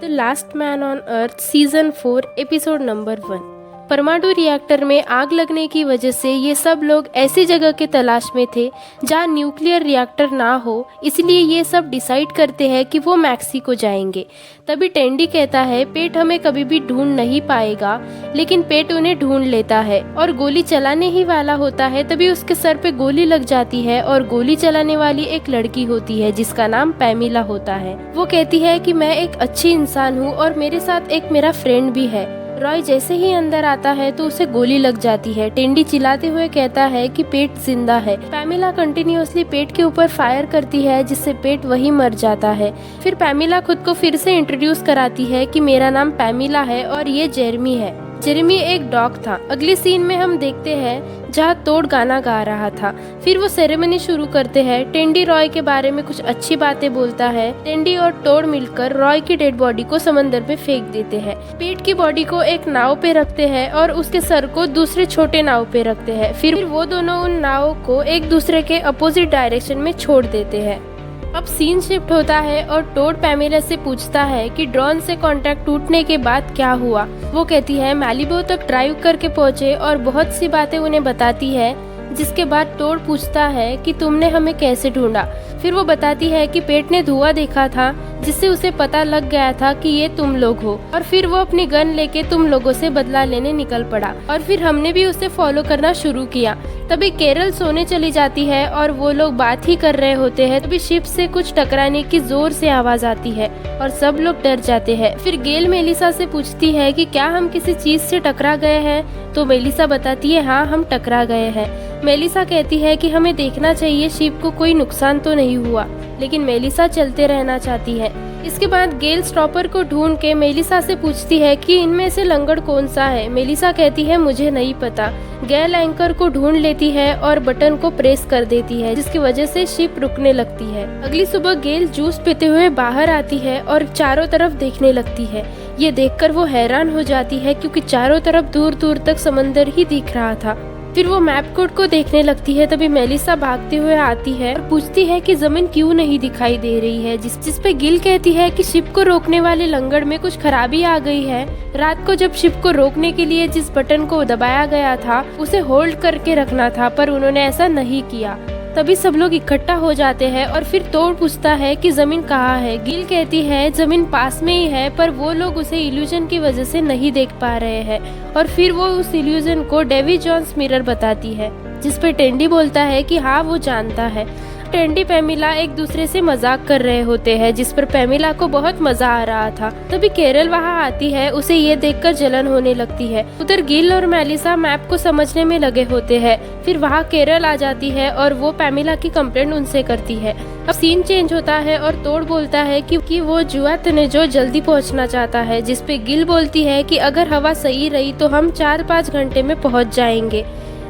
The last man on earth season 4 episode number 1। परमाणु reactor में आग लगने की वजह से ये सब लोग ऐसी जगह के तलाश में थे जहाँ न्यूक्लियर रिएक्टर ना हो, इसलिए ये सब डिसाइड करते हैं कि वो मैक्सिको जाएंगे। तभी टेंडी कहता है पेट हमें कभी भी ढूंढ नहीं पाएगा, लेकिन पेट उन्हें ढूंढ लेता है और गोली चलाने ही वाला होता है। तभी उसके सर पे गोली लग जाती है और गोली चलाने वाली एक लड़की होती है जिसका नाम पैमिला होता है। वो कहती है कि मैं एक अच्छी इंसान हूँ और मेरे साथ एक मेरा फ्रेंड भी है। रॉय जैसे ही अंदर आता है तो उसे गोली लग जाती है। टेंडी चिल्लाते हुए कहता है कि पेट जिंदा है। पैमिला कंटिन्यूअसली पेट के ऊपर फायर करती है जिससे पेट वही मर जाता है। फिर पैमिला खुद को फिर से इंट्रोड्यूस कराती है कि मेरा नाम पैमिला है और ये जेरेमी है। जेरेमी एक डॉग था। अगली सीन में हम देखते हैं जहाँ टोड गाना गा रहा था। फिर वो सेरेमनी शुरू करते हैं। टेंडी रॉय के बारे में कुछ अच्छी बातें बोलता है। टेंडी और टोड मिलकर रॉय की डेड बॉडी को समंदर में फेंक देते हैं। पेट की बॉडी को एक नाव पे रखते हैं और उसके सर को दूसरे छोटे नाव पे रखते हैं। फिर वो दोनों उन नावों को एक दूसरे के अपोजिट डायरेक्शन में छोड़ देते हैं। अब सीन शिफ्ट होता है और टोड पैमिला से पूछता है कि ड्रोन से कांटेक्ट टूटने के बाद क्या हुआ। वो कहती है मैलिबो तक ड्राइव करके पहुंचे और बहुत सी बातें उन्हें बताती है, जिसके बाद टोड पूछता है कि तुमने हमें कैसे ढूंढा। फिर वो बताती है कि पेट ने धुआं देखा था जिससे उसे पता लग गया था कि ये तुम लोग हो, और फिर वो अपनी गन लेके तुम लोगों से बदला लेने निकल पड़ा और फिर हमने भी उसे फॉलो करना शुरू किया। तभी केरल सोने चली जाती है और वो लोग बात ही कर रहे होते हैं। तभी शिप से कुछ टकराने की जोर से आवाज आती है और सब लोग डर जाते हैं। फिर गेल मेलिसा से पूछती है कि क्या हम किसी चीज से टकरा गए हैं, तो मेलिसा बताती है हाँ हम टकरा गए हैं। मेलिसा कहती है कि हमें देखना चाहिए शिप को कोई नुकसान तो नहीं हुआ, लेकिन मेलिसा चलते रहना चाहती है। इसके बाद गेल स्टॉपर को ढूंढ के मेलिसा से पूछती है कि इनमें से लंगड़ कौन सा है। मेलिसा कहती है मुझे नहीं पता। गेल एंकर को ढूंढ लेती है और बटन को प्रेस कर देती है, जिसकी वजह से शिप रुकने लगती है। अगली सुबह गेल जूस पीते हुए बाहर आती है और चारों तरफ देखने लगती है। ये देखकर वो हैरान हो जाती है क्योंकि चारों तरफ दूर दूर तक समंदर ही दिख रहा था। फिर वो मैप कोड को देखने लगती है। तभी मेलिसा भागते हुए आती है और पूछती है कि जमीन क्यों नहीं दिखाई दे रही है, जिस पे गिल कहती है कि शिप को रोकने वाले लंगड़ में कुछ खराबी आ गई है। रात को जब शिप को रोकने के लिए जिस बटन को दबाया गया था उसे होल्ड करके रखना था, पर उन्होंने ऐसा नहीं किया। तभी सब लोग इकट्ठा हो जाते हैं और फिर टोड पूछता है कि जमीन कहाँ है। गिल कहती है जमीन पास में ही है, पर वो लोग उसे इल्यूजन की वजह से नहीं देख पा रहे हैं। और फिर वो उस इल्यूजन को डेवी जॉन्स मिरर बताती है, जिस पे टेंडी बोलता है कि हाँ वो जानता है। टेंडी पैमिला एक दूसरे से मजाक कर रहे होते हैं, जिस पर पैमिला को बहुत मजा आ रहा था। तभी केरल वहाँ आती है। उसे ये देखकर जलन होने लगती है। उधर गिल और मेलिसा मैप को समझने में लगे होते हैं। फिर वहाँ केरल आ जाती है और वो पैमिला की कंप्लेंट उनसे करती है। अब सीन चेंज होता है और टोड बोलता है कि वो जुआ तने जो जल्दी पहुँचना चाहता है, जिस पे गिल बोलती है कि अगर हवा सही रही तो हम 4-5 घंटे में पहुँच जाएंगे।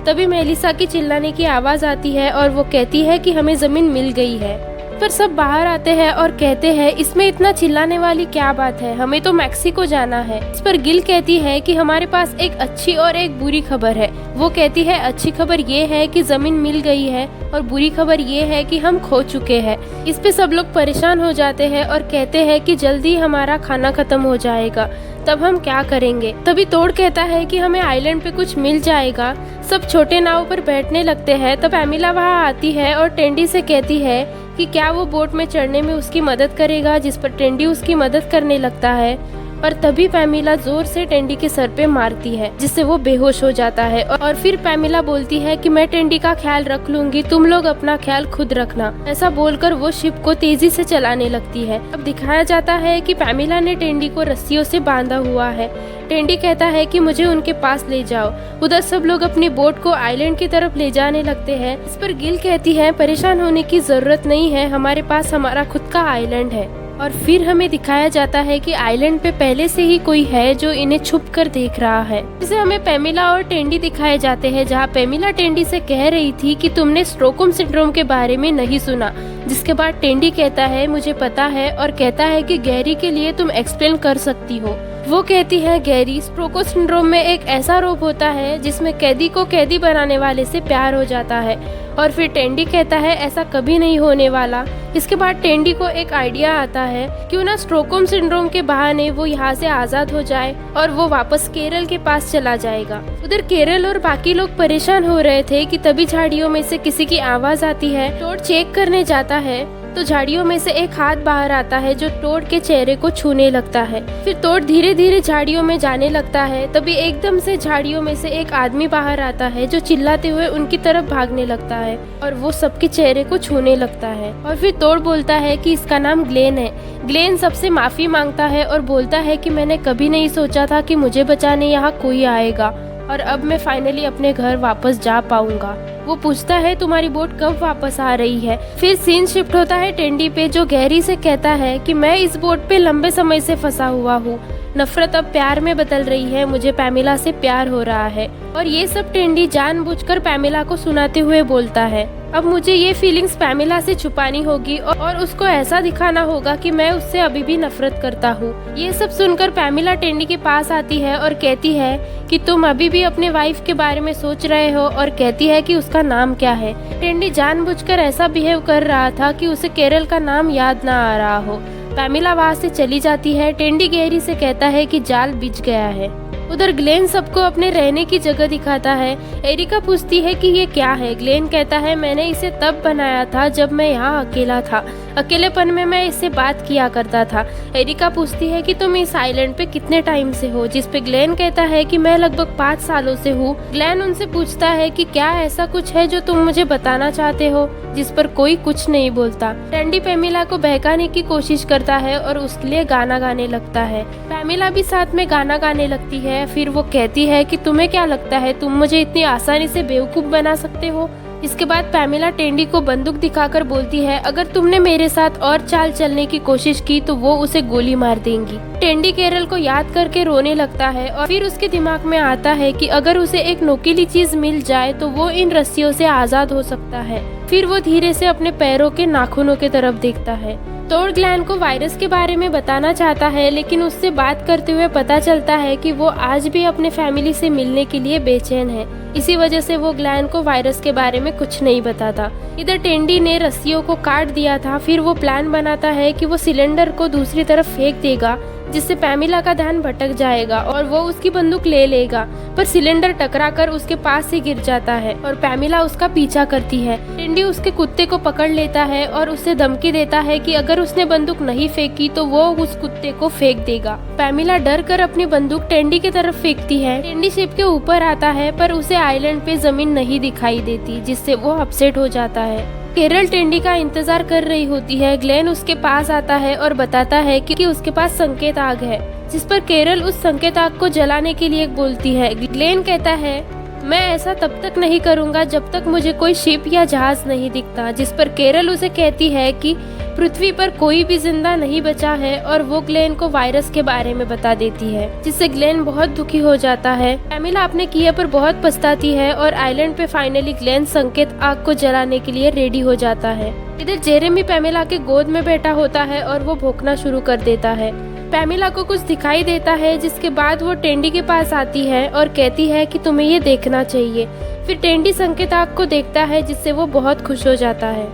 तभी मेलिसा की चिल्लाने की आवाज आती है और वो कहती है कि हमें जमीन मिल गई है। पर सब बाहर आते हैं और कहते हैं इसमें इतना चिल्लाने वाली क्या बात है, हमें तो मैक्सिको जाना है। इस पर गिल कहती है कि हमारे पास एक अच्छी और एक बुरी खबर है। वो कहती है अच्छी खबर ये है कि जमीन मिल गई है और बुरी खबर ये है कि हम खो चुके हैं। इस पे सब लोग परेशान हो जाते हैं और कहते हैं कि जल्दी हमारा खाना खत्म हो जाएगा, तब हम क्या करेंगे। तभी टोड कहता है कि हमें आइलैंड पे कुछ मिल जाएगा। सब छोटे नाव पर बैठने लगते हैं। तब पैमिला वहाँ आती है और टेंडी से कहती है कि क्या वो बोट में चढ़ने में उसकी मदद करेगा, जिस पर टेंडी उसकी मदद करने लगता है। पर तभी पैमिला जोर से टेंडी के सर पे मारती है, जिससे वो बेहोश हो जाता है। और फिर पैमिला बोलती है कि मैं टेंडी का ख्याल रख लूंगी, तुम लोग अपना ख्याल खुद रखना। ऐसा बोलकर वो शिप को तेजी से चलाने लगती है। अब दिखाया जाता है कि पैमिला ने टेंडी को रस्सियों से बांधा हुआ है। टेंडी कहता है कि मुझे उनके पास ले जाओ। उधर सब लोग अपनी बोट को आइलैंड की तरफ ले जाने लगते हैं। इस पर गिल कहती है परेशान होने की जरूरत नहीं है, हमारे पास हमारा खुद का आइलैंड है। और फिर हमें दिखाया जाता है कि आइलैंड पे पहले से ही कोई है जो इन्हें छुप कर देख रहा है। जिसे हमें पैमिला और टेंडी दिखाए जाते हैं, जहाँ पैमिला टेंडी से कह रही थी कि तुमने स्टॉकहोम सिंड्रोम के बारे में नहीं सुना, जिसके बाद टेंडी कहता है मुझे पता है, और कहता है कि गैरी के लिए तुम एक्सप्लेन कर सकती हो। वो कहती है गैरी, स्प्रोको सिंड्रोम में एक ऐसा रोग होता है जिसमें कैदी को कैदी बनाने वाले से प्यार हो जाता है। और फिर टेंडी कहता है ऐसा कभी नहीं होने वाला। इसके बाद टेंडी को एक आइडिया आता है क्यों ना स्टॉकहोम सिंड्रोम के बहाने वो यहाँ से आजाद हो जाए और वो वापस केरल के पास चला जाएगा। उधर केरल और बाकी लोग परेशान हो रहे थे कि तभी झाड़ियों में से किसी की आवाज आती है। टोड चेक करने जाता है तो झाड़ियों में से एक हाथ बाहर आता है जो टोड के चेहरे को छूने लगता है। फिर टोड धीरे धीरे झाड़ियों में जाने लगता है। तभी एकदम से झाड़ियों में से एक आदमी बाहर आता है जो चिल्लाते हुए उनकी तरफ भागने लगता है और वो सबके चेहरे को छूने लगता है। और फिर टोड बोलता है कि इसका नाम ग्लेन है। ग्लेन सबसे माफी मांगता है और बोलता है कि मैंने कभी नहीं सोचा था कि मुझे बचाने यहाँ कोई आएगा और अब मैं फाइनली अपने घर वापस जा पाऊंगा। वो पूछता है तुम्हारी बोट कब वापस आ रही है। फिर सीन शिफ्ट होता है टेंडी पे, जो गैरी से कहता है कि मैं इस बोट पे लंबे समय से फंसा हुआ हूँ। नफरत अब प्यार में बदल रही है, मुझे पैमिला से प्यार हो रहा है। और ये सब टेंडी जानबूझकर पैमिला को सुनाते हुए बोलता है अब मुझे ये फीलिंग्स पैमिला से छुपानी होगी और उसको ऐसा दिखाना होगा कि मैं उससे अभी भी नफरत करता हूँ। ये सब सुनकर पैमिला टेंडी के पास आती है और कहती है कि तुम अभी भी अपने वाइफ के बारे में सोच रहे हो, और कहती है कि उसका नाम क्या है। टेंडी जानबूझकर ऐसा बिहेव कर रहा था कि उसे केरल का नाम याद ना आ रहा हो। पैमिला वहाँ से चली जाती है। टेंडी गैरी से कहता है कि जाल बिछ गया है। उधर ग्लेन सबको अपने रहने की जगह दिखाता है। एरिका पूछती है कि ये क्या है। ग्लेन कहता है मैंने इसे तब बनाया था जब मैं यहाँ अकेला था, अकेलेपन में मैं इससे बात किया करता था। एरिका पूछती है कि तुम इस आइलैंड पे कितने टाइम से हो, जिस पे ग्लेन कहता है कि मैं लगभग 5 सालों से हूँ। ग्लेन उनसे पूछता है कि क्या ऐसा कुछ है जो तुम मुझे बताना चाहते हो, जिस पर कोई कुछ नहीं बोलता। टेंडी पैमिला को बहकाने की कोशिश करता है और उसके लिए गाना गाने लगता है। पैमिला भी साथ में गाना गाने लगती है। फिर वो कहती है कि तुम्हें क्या लगता है तुम मुझे इतनी आसानी से बेवकूफ बना सकते हो। इसके बाद पैमिला टेंडी को बंदूक दिखाकर बोलती है अगर तुमने मेरे साथ और चाल चलने की कोशिश की तो वो उसे गोली मार देंगी। टेंडी केरल को याद करके रोने लगता है और फिर उसके दिमाग में आता है कि अगर उसे एक नोकीली चीज मिल जाए तो वो इन रस्सियों से आजाद हो सकता है। फिर वो धीरे से अपने पैरों के नाखूनों की तरफ देखता है। टोड ग्लेन को वायरस के बारे में बताना चाहता है, लेकिन उससे बात करते हुए पता चलता है कि वो आज भी अपने फैमिली से मिलने के लिए बेचैन है। इसी वजह से वो ग्लेन को वायरस के बारे में कुछ नहीं बताता। इधर टेंडी ने रस्सियों को काट दिया था। फिर वो प्लान बनाता है कि वो सिलेंडर को दूसरी तरफ फेंक देगा, जिससे पैमिला का ध्यान भटक जाएगा और वो उसकी बंदूक ले लेगा, पर सिलेंडर टकराकर उसके पास ही गिर जाता है और पैमिला उसका पीछा करती है। टेंडी उसके कुत्ते को पकड़ लेता है और उसे धमकी देता है कि अगर उसने बंदूक नहीं फेंकी तो वो उस कुत्ते को फेंक देगा। पैमिला डर कर अपनी बंदूक टेंडी की तरफ फेंकती है। टेंडी शिप के ऊपर आता है पर उसे आइलैंड पे जमीन नहीं दिखाई देती, जिससे वो अपसेट हो जाता है। केरल टेंडी का इंतजार कर रही होती है। ग्लेन उसके पास आता है और बताता है कि उसके पास संकेत आग है, जिस पर केरल उस संकेत आग को जलाने के लिए बोलती है। ग्लेन कहता है मैं ऐसा तब तक नहीं करूंगा जब तक मुझे कोई शिप या जहाज नहीं दिखता, जिस पर केरल उसे कहती है कि पृथ्वी पर कोई भी जिंदा नहीं बचा है और वो ग्लेन को वायरस के बारे में बता देती है, जिससे ग्लेन बहुत दुखी हो जाता है। पैमिला अपने किए पर बहुत पछताती है और आइलैंड पे फाइनली ग्लेन संकेत आग को जलाने के लिए रेडी हो जाता है। इधर जेरेमी पैमिला के गोद में बैठा होता है और वो भौंकना शुरू कर देता है। पैमिला को कुछ दिखाई देता है, जिसके बाद वो टेंडी के पास आती है और कहती है कि तुम्हें ये देखना चाहिए। फिर टेंडी संकेत आग को देखता है, जिससे वो बहुत खुश हो जाता है।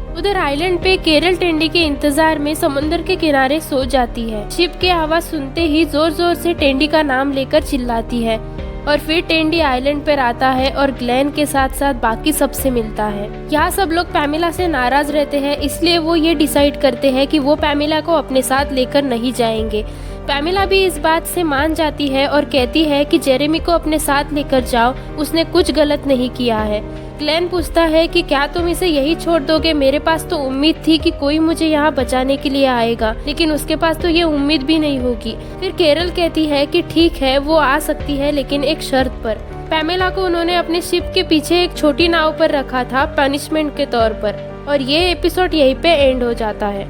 उधर आइलैंड पे केरल टेंडी के इंतजार में समुद्र के किनारे सो जाती है। शिप की आवाज सुनते ही जोर जोर से टेंडी का नाम लेकर चिल्लाती है और फिर टेंडी आइलैंड पर आता है और ग्लेन के साथ साथ बाकी सबसे मिलता है। यहाँ सब लोग पैमिला से नाराज रहते हैं, इसलिए वो ये डिसाइड करते हैं कि वो पैमिला को अपने साथ लेकर नहीं जाएंगे। पैमिला भी इस बात से मान जाती है और कहती है कि जेरेमी को अपने साथ लेकर जाओ, उसने कुछ गलत नहीं किया है। ग्लेन पूछता है कि क्या तुम इसे यही छोड़ दोगे? मेरे पास तो उम्मीद थी कि कोई मुझे यहाँ बचाने के लिए आएगा, लेकिन उसके पास तो ये उम्मीद भी नहीं होगी। फिर केरल कहती है कि ठीक है, वो आ सकती है, लेकिन एक शर्त पर। पैमिला को उन्होंने अपने शिप के पीछे एक छोटी नाव पर रखा था पनिशमेंट के तौर पर। और ये एपिसोड यहीं पे एंड हो जाता है।